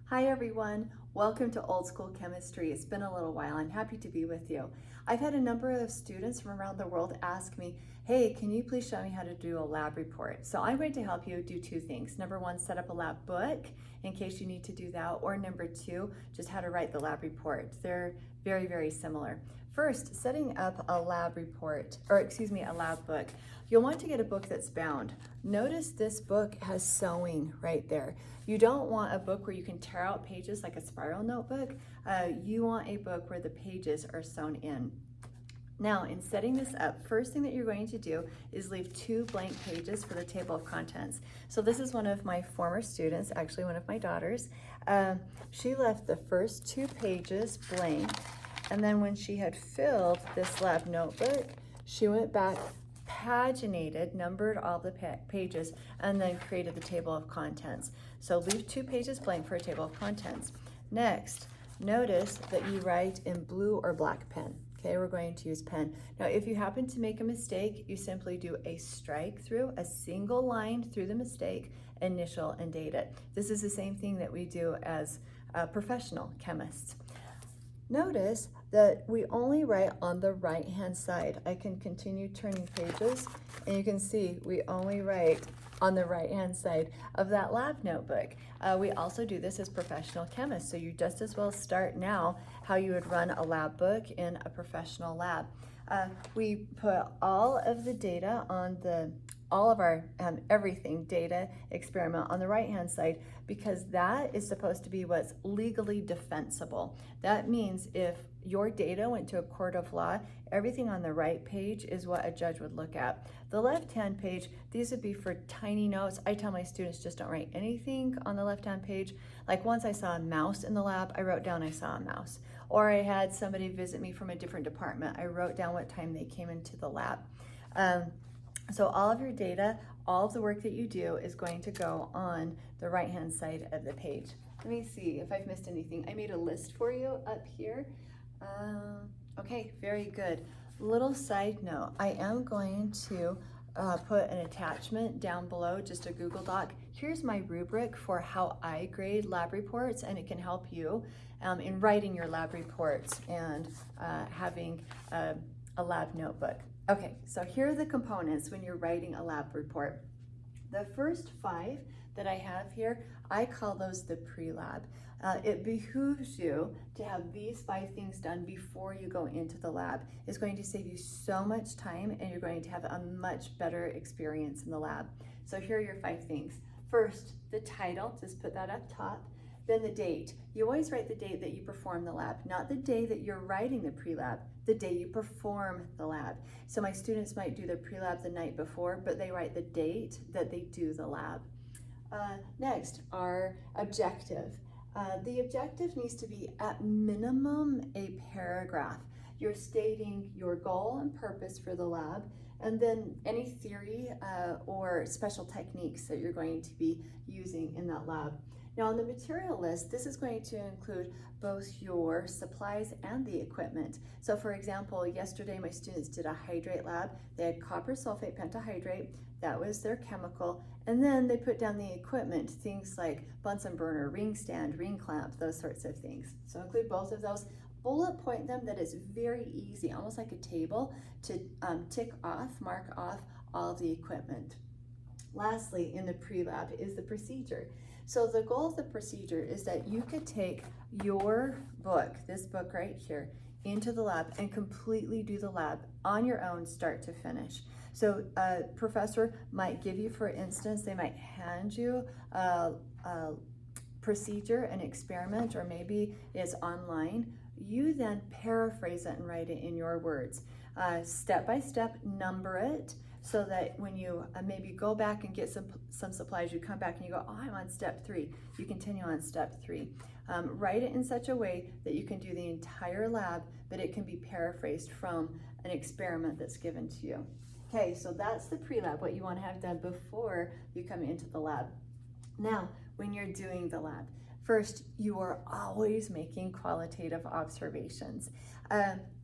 Hi everyone, welcome to Old School Chemistry. It's been a little while. I'm happy to be with you. I've had a number of students from around the world ask me, hey, can you please show me how to do a lab report? So I'm going to help you do two things. Number one, set up a lab book in case you need to do that, or number two, just how to write the lab report. They're very, very similar. First, setting up a lab report, a lab book. You'll want to get a book that's bound. Notice this book has sewing right there. You don't want a book where you can tear out pages like a spiral notebook. You want a book where the pages are sewn in. Now, in setting this up, first thing that you're going to do is leave 2 blank pages for the table of contents. So this is one of my former students, actually one of my daughters. She left the first 2 pages blank, and then when she had filled this lab notebook, she went back, paginated, numbered all the pages, and then created the table of contents. So leave 2 pages blank for a table of contents. Next, notice that you write in blue or black pen. Okay, we're going to use pen. Now, if you happen to make a mistake, you simply do a strike through, a single line through the mistake, initial and date it. This is the same thing that we do as professional chemists. Notice that we only write on the right-hand side. I can continue turning pages, and you can see we only write on the right-hand side of that lab notebook. We also do this as professional chemists, so you just as well start now how you would run a lab book in a professional lab. We put all of the data on all of our everything, data, experiment on the right-hand side, because that is supposed to be what's legally defensible. That means if your data went to a court of law, everything on the right page is what a judge would look at. The left-hand page, these would be for tiny notes. I tell my students just don't write anything on the left-hand page. Like once I saw a mouse in the lab, I wrote down I saw a mouse. Or I had somebody visit me from a different department. I wrote down what time they came into the lab. So all of your data, all of the work that you do is going to go on the right-hand side of the page. Let me see if I've missed anything. I made a list for you up here. Okay, very good. Little side note, I am going to put an attachment down below, just a Google Doc. Here's my rubric for how I grade lab reports, and it can help you in writing your lab reports and having a lab notebook. Okay, so here are the components when you're writing a lab report. The first 5 that I have here, I call those the pre-lab. It behooves you to have these 5 things done before you go into the lab. It's going to save you so much time, and you're going to have a much better experience in the lab. So here are your 5 things. First, the title, just put that up top. Then the date. You always write the date that you perform the lab, not the day that you're writing the pre-lab, the day you perform the lab. So my students might do their pre-lab the night before, but they write the date that they do the lab. Next, our objective. The objective needs to be at minimum a paragraph. You're stating your goal and purpose for the lab, and then any theory or special techniques that you're going to be using in that lab. Now on the material list, this is going to include both your supplies and the equipment. So for example, yesterday my students did a hydrate lab. They had copper sulfate pentahydrate, that was their chemical, and then they put down the equipment, things like Bunsen burner, ring stand, ring clamp, those sorts of things. So include both of those. Bullet point them. That is very easy, almost like a table, to tick off, mark off all of the equipment. Lastly, in the pre-lab is the procedure. So the goal of the procedure is that you could take your book, this book right here, into the lab and completely do the lab on your own, start to finish. So a professor might give you, for instance, they might hand you a procedure, an experiment, or maybe it's online. You then paraphrase it and write it in your words. Step by step, number it, so that when you maybe go back and get some supplies, you come back and you go, oh, I'm on step 3. You continue on step 3. Write it in such a way that you can do the entire lab, but it can be paraphrased from an experiment that's given to you. Okay, so that's the pre-lab, what you want to have done before you come into the lab. Now, when you're doing the lab, First, you are always making qualitative observations.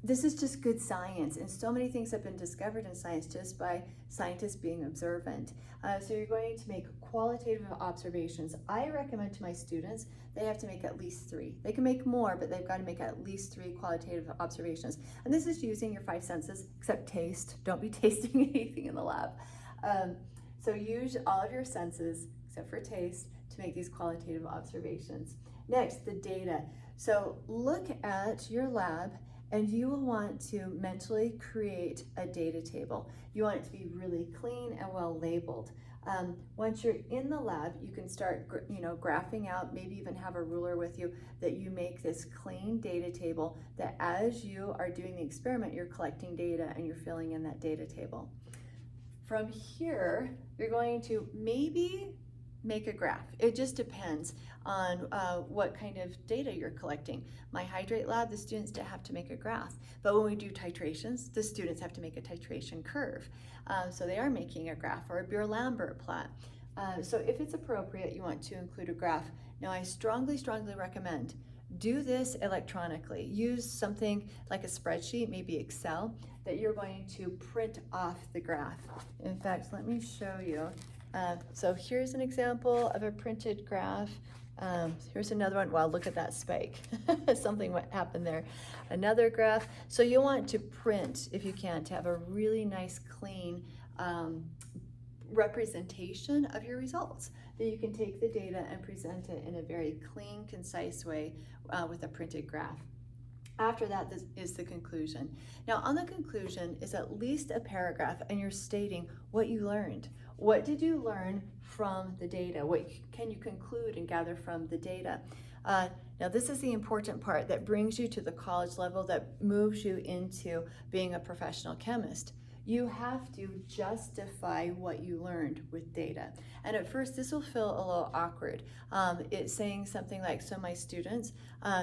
This is just good science, and so many things have been discovered in science just by scientists being observant. So you're going to make qualitative observations. I recommend to my students they have to make at least 3. They can make more, but they've got to make at least 3 qualitative observations. And this is using your 5 senses, except taste. Don't be tasting anything in the lab. So use all of your senses, except for taste, to make these qualitative observations. Next, the data. So look at your lab and you will want to mentally create a data table. You want it to be really clean and well labeled. Once you're in the lab, you can start graphing out, maybe even have a ruler with you, that you make this clean data table that as you are doing the experiment, you're collecting data and you're filling in that data table. From here, you're going to maybe make a graph. It just depends on what kind of data you're collecting. My hydrate lab, the students have to make a graph. But when we do titrations, the students have to make a titration curve. So they are making a graph or a Beer-Lambert plot. So if it's appropriate, you want to include a graph. Now I strongly recommend do this electronically. Use something like a spreadsheet, maybe Excel, that you're going to print off the graph. In fact, let me show you. So here's an example of a printed graph. Here's another one. Wow, look at that spike. Something happened there. Another graph. So you want to print, if you can, to have a really nice, clean representation of your results. That you can take the data and present it in a very clean, concise way with a printed graph. After that, this is the conclusion. Now, on the conclusion is at least a paragraph, and you're stating what you learned. What did you learn from the data? What can you conclude and gather from the data? Now, this is the important part that brings you to the college level, that moves you into being a professional chemist. You have to justify what you learned with data. And at first, this will feel a little awkward. It's saying something like, so my students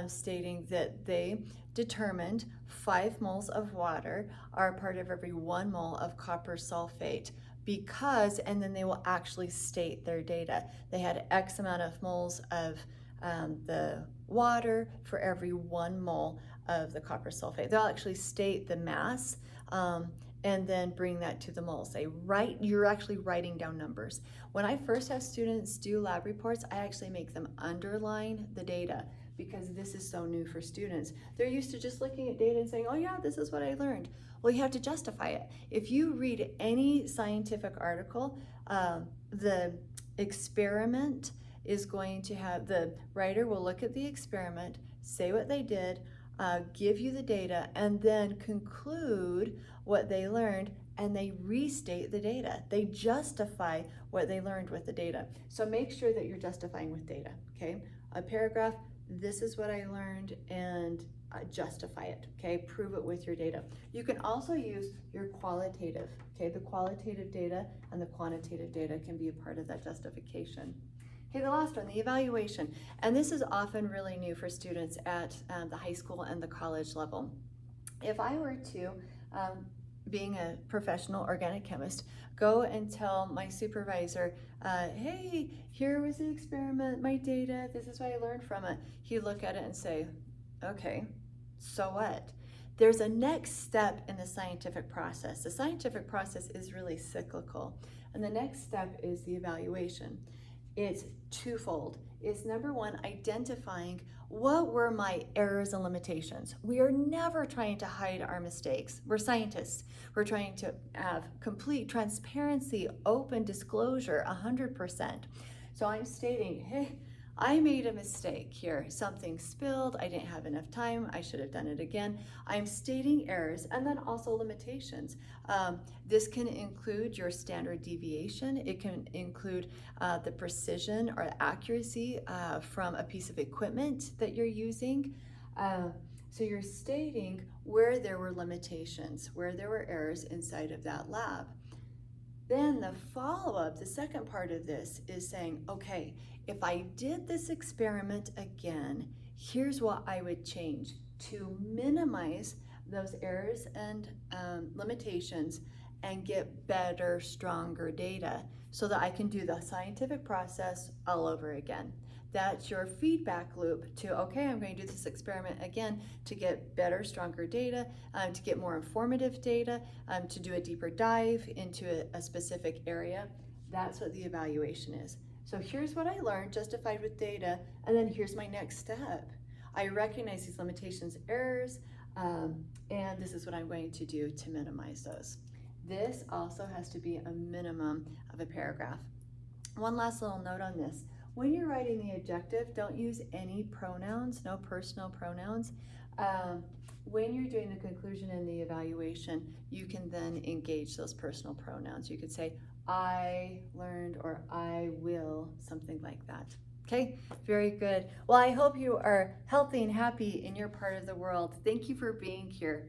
stating that they determined 5 moles of water are a part of every 1 mole of copper sulfate because, and then they will actually state their data. They had X amount of moles of the water for every 1 mole of the copper sulfate. They'll actually state the mass and then bring that to the moles. You're actually writing down numbers. When I first have students do lab reports, I actually make them underline the data because this is so new for students. They're used to just looking at data and saying, oh yeah, this is what I learned. Well, you have to justify it. If you read any scientific article, the experiment is going to have, the writer will look at the experiment, say what they did, give you the data, and then conclude what they learned, and they restate the data. They justify what they learned with the data. So make sure that you're justifying with data, okay? A paragraph, this is what I learned, and justify it, okay? Prove it with your data. You can also use your qualitative, okay? The qualitative data and the quantitative data can be a part of that justification. Okay, the last one, the evaluation. And this is often really new for students at the high school and the college level. If I were to, being a professional organic chemist, go and tell my supervisor, hey, here was the experiment, my data, this is what I learned from it. He'd look at it and say, okay, so what? There's a next step in the scientific process. The scientific process is really cyclical. And the next step is the evaluation. It's twofold. It's number one, identifying what were my errors and limitations. We are never trying to hide our mistakes. We're scientists. We're trying to have complete transparency, open disclosure, 100%. So I'm stating, hey, I made a mistake here. Something spilled, I didn't have enough time, I should have done it again. I'm stating errors and then also limitations. This can include your standard deviation. It can include the precision or accuracy from a piece of equipment that you're using. So you're stating where there were limitations, where there were errors inside of that lab. Then the follow-up, the second part of this is saying, okay, if I did this experiment again, here's what I would change to minimize those errors and limitations and get better, stronger data so that I can do the scientific process all over again. That's your feedback loop to, okay, I'm going to do this experiment again to get better, stronger data, to get more informative data, to do a deeper dive into a specific area. That's what the evaluation is. So here's what I learned, justified with data, and then here's my next step. I recognize these limitations, errors, and this is what I'm going to do to minimize those. This also has to be a minimum of a paragraph. One last little note on this. When you're writing the objective, don't use any pronouns, no personal pronouns. When you're doing the conclusion and the evaluation, you can then engage those personal pronouns. You could say, I learned, or I will, something like that. Okay, very good. Well, I hope you are healthy and happy in your part of the world. Thank you for being here.